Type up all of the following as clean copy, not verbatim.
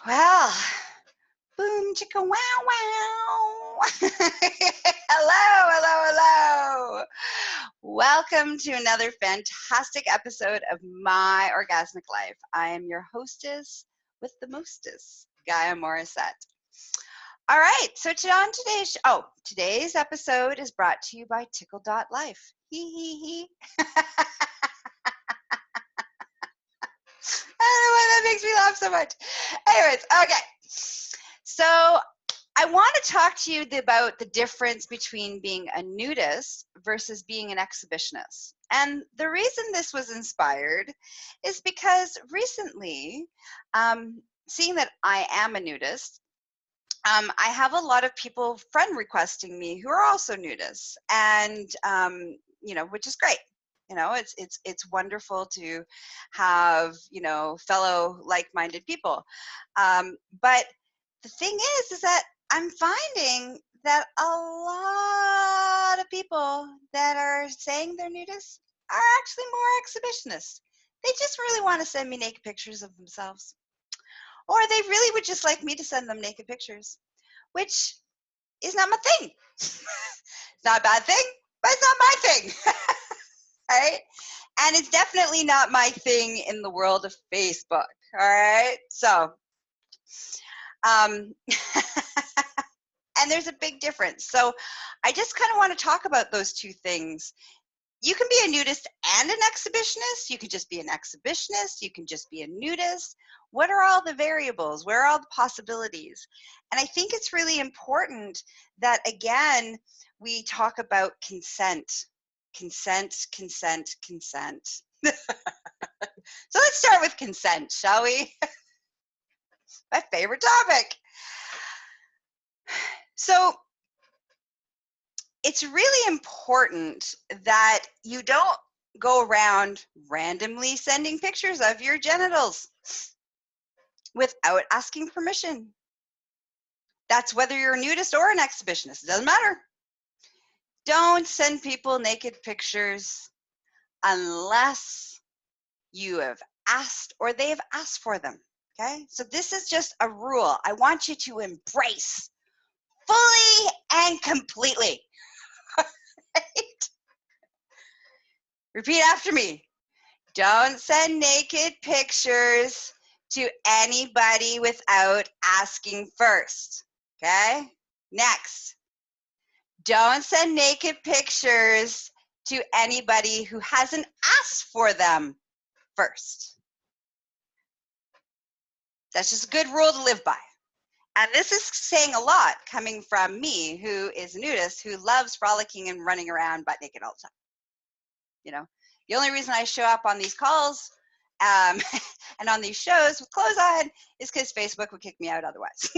Well, boom, chicka, wow, wow. Hello, hello, hello. Welcome to another fantastic episode of My Orgasmic Life. I am your hostess with the mostest, Gaia Morrissette. All right, so today's episode is brought to you by ticklelife. Hee. I don't know why that makes me laugh so much. Anyways, okay. So I want to talk to you about the difference between being a nudist versus being an exhibitionist. And the reason this was inspired is because recently, seeing that I am a nudist, I have a lot of people friend requesting me who are also nudists, and which is great. It's wonderful to have fellow like-minded people. But the thing is that I'm finding that a lot of people that are saying they're nudists are actually more exhibitionists. They just really want to send me naked pictures of themselves. Or they really would just like me to send them naked pictures, which is not my thing. It's not a bad thing, but it's not my thing. Right? And it's definitely not my thing in the world of Facebook. All right? So, and there's a big difference. So I just kind of want to talk about those two things. You can be a nudist and an exhibitionist. You could just be an exhibitionist. You can just be a nudist. What are all the variables? Where are all the possibilities? And I think it's really important that, again, we talk about consent. Consent. So let's start with consent, shall we? My favorite topic. So it's really important that you don't go around randomly sending pictures of your genitals without asking permission. That's whether you're a nudist or an exhibitionist. It doesn't matter. Don't send people naked pictures unless you have asked or they have asked for them. Okay? So this is just a rule I want you to embrace fully and completely. Right? Repeat after me. Don't send naked pictures to anybody without asking first. Okay? Next. Don't send naked pictures to anybody who hasn't asked for them first. That's just a good rule to live by. And this is saying a lot coming from me, who is a nudist, who loves frolicking and running around butt naked all the time. You know, the only reason I show up on these calls and on these shows with clothes on is because Facebook would kick me out otherwise.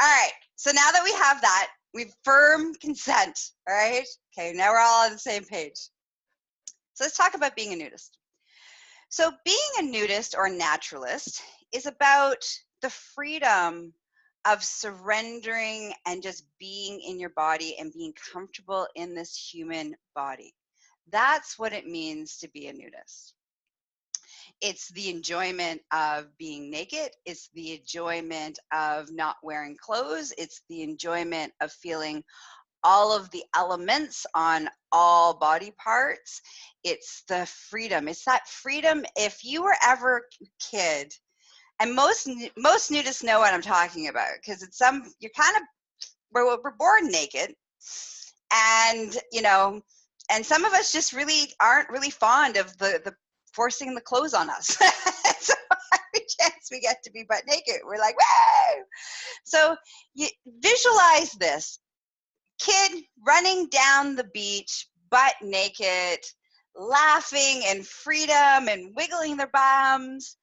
All right. So now that we have that, we've firm consent. All right. Okay. Now we're all on the same page. So let's talk about being a nudist. So being a nudist or a naturalist is about the freedom of surrendering and just being in your body and being comfortable in this human body. That's what it means to be a nudist. It's the enjoyment of being naked. It's the enjoyment of not wearing clothes. It's the enjoyment of feeling all of the elements on all body parts. It's the freedom. It's that freedom. If you were ever a kid, and most nudists know what I'm talking about, because it's we're born naked, and and some of us just really aren't really fond of the forcing the clothes on us. So every chance we get to be butt naked, we're like, whoa! So you visualize this kid running down the beach, butt naked, laughing in freedom and wiggling their bums.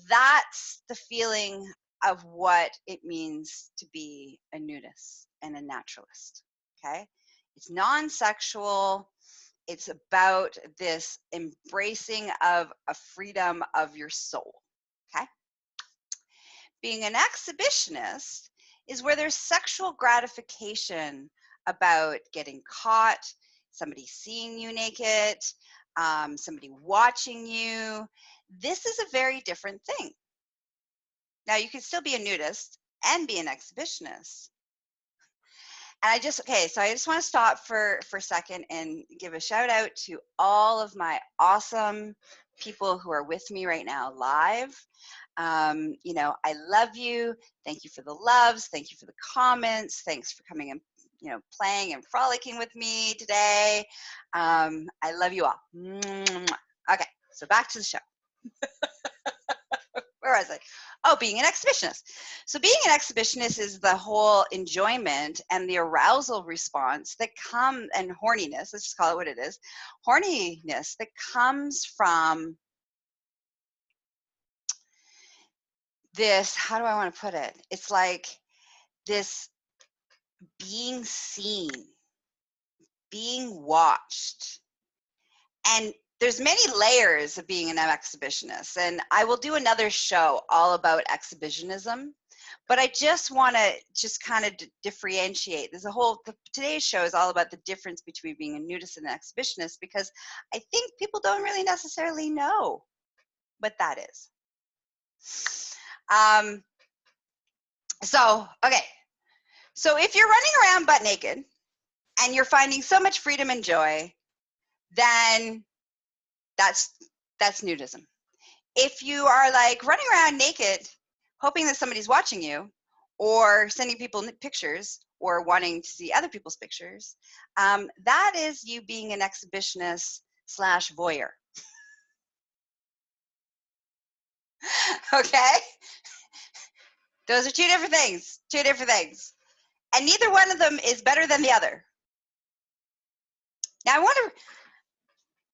That's the feeling of what it means to be a nudist and a naturalist. Okay? It's non-sexual. It's about this embracing of a freedom of your soul. Okay? Being an exhibitionist is where there's sexual gratification about getting caught, somebody seeing you naked, somebody watching you. This is a very different thing. Now, you can still be a nudist and be an exhibitionist. And I just want to stop for a second and give a shout out to all of my awesome people who are with me right now live. I love you. Thank you for the loves. Thank you for the comments. Thanks for coming and, playing and frolicking with me today. I love you all. Okay, so back to the show. Where was I? Oh, being an exhibitionist. So being an exhibitionist is the whole enjoyment and the arousal response that and horniness, let's just call it what it is, horniness that comes from this, how do I want to put it? It's like this being seen, being watched. And there's many layers of being an exhibitionist, and I will do another show all about exhibitionism, but I just want to kind of differentiate. Today's show is all about the difference between being a nudist and an exhibitionist, because I think people don't really necessarily know what that is. So if you're running around butt naked and you're finding so much freedom and joy, then that's nudism. If you are like running around naked, hoping that somebody's watching you, or sending people pictures, or wanting to see other people's pictures, that is you being an exhibitionist / voyeur. Okay? Those are two different things. And neither one of them is better than the other. Now I wonder,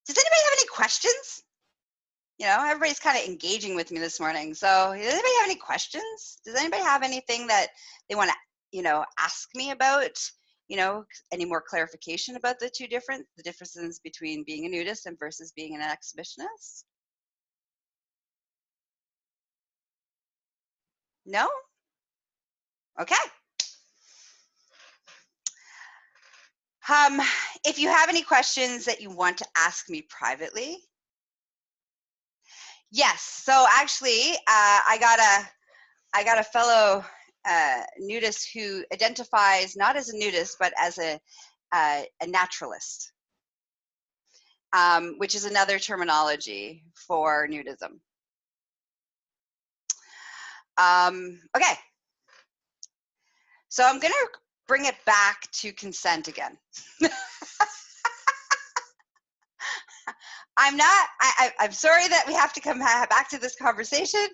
does anybody have any questions? Everybody's kind of engaging with me this morning. So does anybody have any questions? Does anybody have anything that they want to, ask me about? Any more clarification about the differences between being a nudist and versus being an exhibitionist? No? Okay. If you have any questions that you want to ask me privately. Yes. So actually, I got a fellow nudist who identifies not as a nudist, but as a naturalist, which is another terminology for nudism. Okay. So I'm going to bring it back to consent again. I'm sorry that we have to come back to this conversation,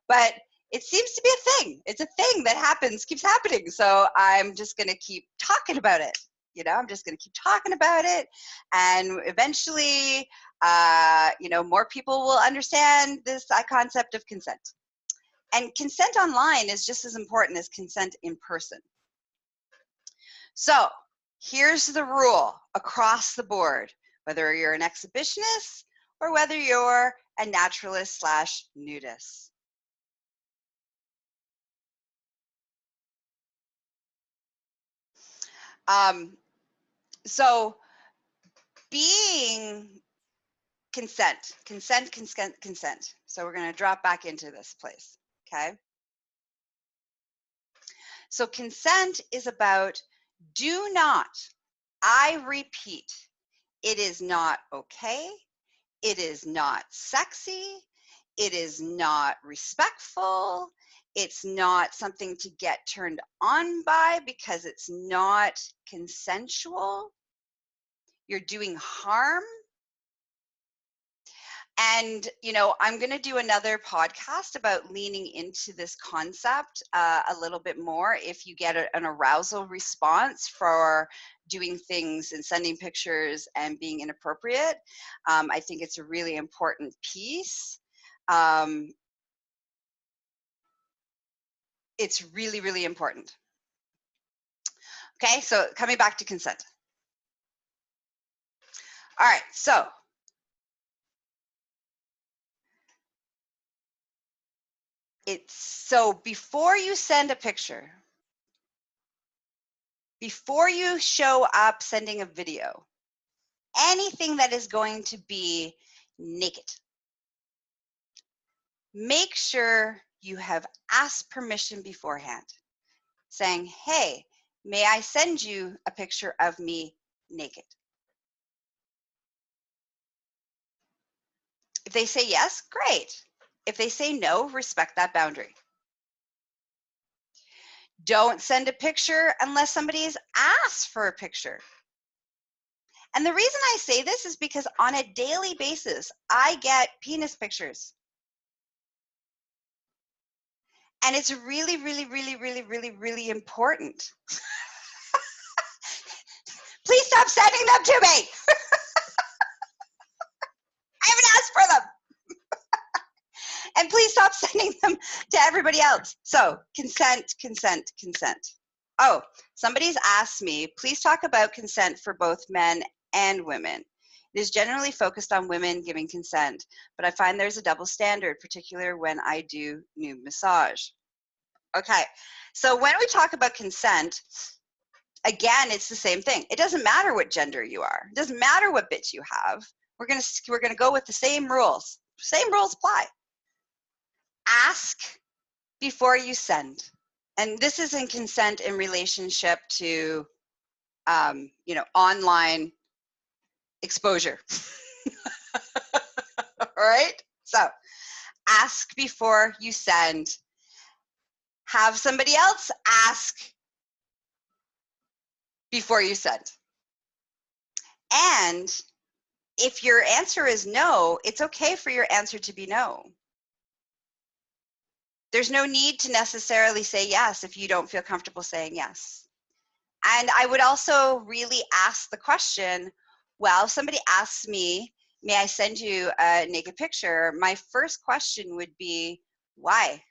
but it seems to be a thing. It's a thing that keeps happening. So I'm just going to keep talking about it. I'm just going to keep talking about it. And eventually, more people will understand this concept of consent. And consent online is just as important as consent in person. So here's the rule across the board, whether you're an exhibitionist or whether you're a naturalist / nudist. So being consent. So we're going to drop back into this place, okay? So consent is about do not, I repeat, it is not okay, it is not sexy, it is not respectful, it's not something to get turned on by because it's not consensual. You're doing harm. And, I'm going to do another podcast about leaning into this concept a little bit more. If you get an arousal response for doing things and sending pictures and being inappropriate, I think it's a really important piece. It's really, really important. Okay, so coming back to consent. All right, so before you send a picture, before you show up sending a video, anything that is going to be naked, make sure you have asked permission beforehand, saying, hey, may I send you a picture of me naked? If they say yes, great. If they say no, respect that boundary. Don't send a picture unless somebody has asked for a picture. And the reason I say this is because on a daily basis, I get penis pictures. And it's really, really, really, really, really, really important. Please stop sending them to me. I haven't asked for them. And please stop sending them to everybody else. So consent, consent, consent. Oh, somebody's asked me, please talk about consent for both men and women. It is generally focused on women giving consent, but I find there's a double standard, particularly when I do nude massage. Okay, so when we talk about consent, again, it's the same thing. It doesn't matter what gender you are. It doesn't matter what bits you have. We're gonna go with the same rules. Same rules apply. Ask before you send. And this is in consent in relationship to, online exposure. All right? So ask before you send. Have somebody else ask before you send. And if your answer is no, it's okay for your answer to be no. There's no need to necessarily say yes if you don't feel comfortable saying yes. And I would also really ask the question, well, if somebody asks me, may I send you a naked picture? My first question would be, why?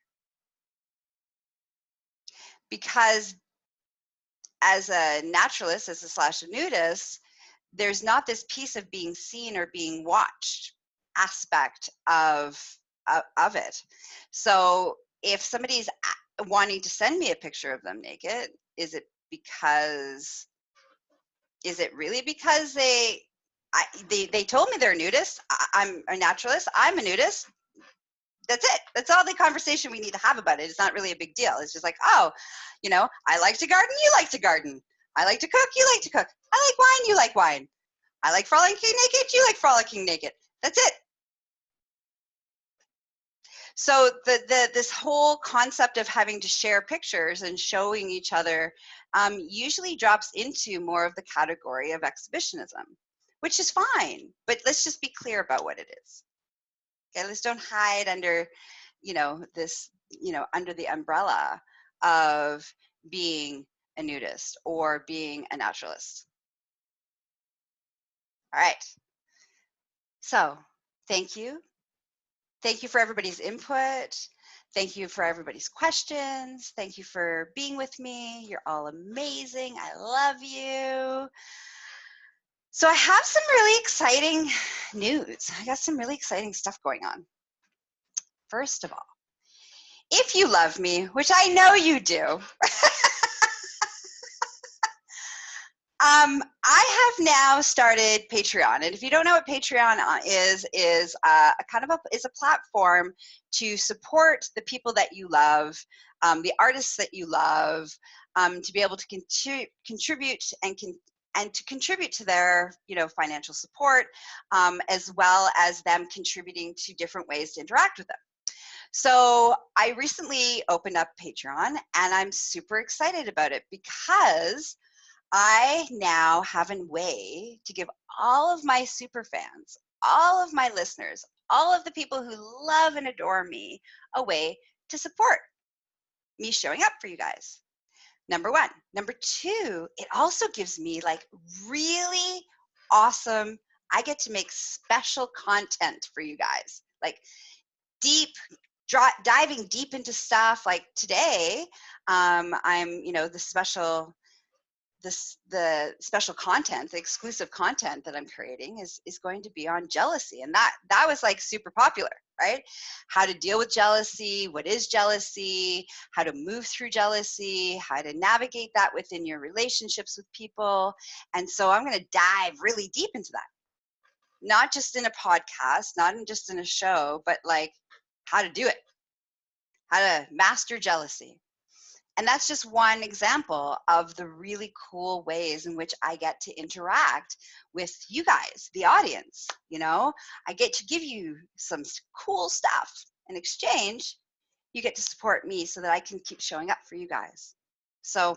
Because as a naturalist, as a /nudist, there's not this piece of being seen or being watched aspect of it. So if somebody's wanting to send me a picture of them naked, is it really because they told me they're a nudist? I'm a naturalist. I'm a nudist. That's it. That's all the conversation we need to have about it. It's not really a big deal. It's just like, oh, I like to garden. You like to garden. I like to cook. You like to cook. I like wine. You like wine. I like frolicking naked. You like frolicking naked. That's it. So this whole concept of having to share pictures and showing each other usually drops into more of the category of exhibitionism, which is fine. But let's just be clear about what it is. Okay, let's don't hide under, this, under the umbrella of being a nudist or being a naturalist. All right. So thank you. Thank you for everybody's input. Thank you for everybody's questions. Thank you for being with me. You're all amazing. I love you. So I have some really exciting news. I got some really exciting stuff going on. First of all, if you love me, which I know you do, I have now started Patreon, and if you don't know what Patreon is a platform to support the people that you love, the artists that you love, to be able to contribute and to contribute to their financial support, as well as them contributing to different ways to interact with them. So I recently opened up Patreon, and I'm super excited about it because I now have a way to give all of my super fans, all of my listeners, all of the people who love and adore me, a way to support me showing up for you guys. Number one. Number two, it also gives me like really awesome, I get to make special content for you guys, like diving deep into stuff. Like today, I'm, the special content, the exclusive content that I'm creating is going to be on jealousy. And that was like super popular, right? How to deal with jealousy, what is jealousy, how to move through jealousy, how to navigate that within your relationships with people. And so I'm going to dive really deep into that, not just in a podcast, not just in a show, but like how to do it, how to master jealousy. And that's just one example of the really cool ways in which I get to interact with you guys, the audience. You know, I get to give you some cool stuff in exchange. You get to support me so that I can keep showing up for you guys. So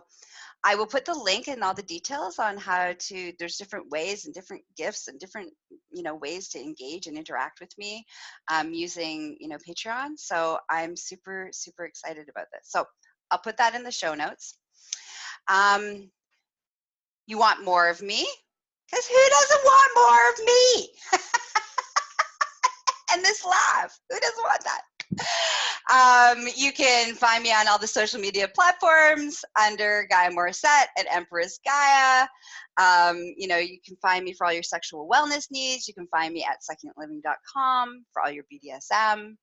I will put the link and all the details on how to, there's different ways and different gifts and different, ways to engage and interact with me using, Patreon. So I'm super, super excited about this. So I'll put that in the show notes. You want more of me? Because who doesn't want more of me? And this laugh, who doesn't want that? You can find me on all the social media platforms under Gaia Morrissette and Empress Gaia. You can find me for all your sexual wellness needs. You can find me at succulentliving.com for all your BDSM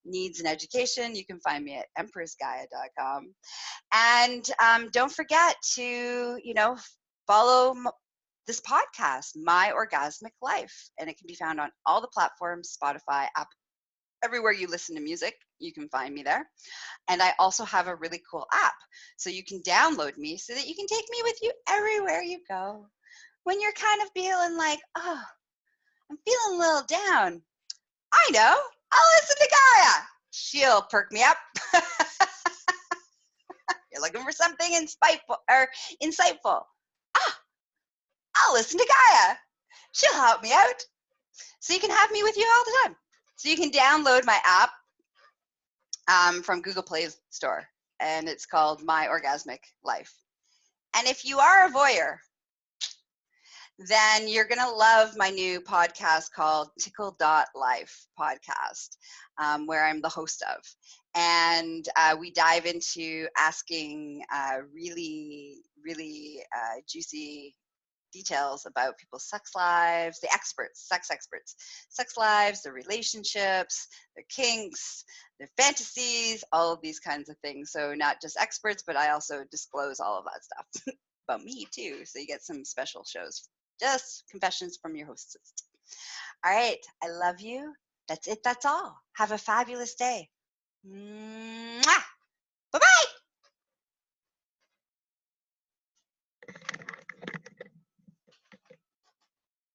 needs and education. You can find me at empressgaia.com. And don't forget to, follow this podcast, My Orgasmic Life. And it can be found on all the platforms, Spotify, Apple, everywhere you listen to music, you can find me there. And I also have a really cool app. So you can download me so that you can take me with you everywhere you go. When you're kind of feeling like, oh, I'm feeling a little down. I know, I'll listen to Gaia. She'll perk me up. You're looking for something insightful. I'll listen to Gaia. She'll help me out. So you can have me with you all the time. So you can download my app from Google Play Store, and it's called My Orgasmic Life. And if you are a voyeur, then you're going to love my new podcast called ticklelife podcast, where I'm the host of. And we dive into asking really, really juicy details about people's sex lives, the experts, sex lives, their relationships, their kinks, their fantasies, all of these kinds of things. So not just experts, but I also disclose all of that stuff about me too. So you get some special shows, just confessions from your hostess. All right. I love you. That's it. That's all. Have a fabulous day. Mwah!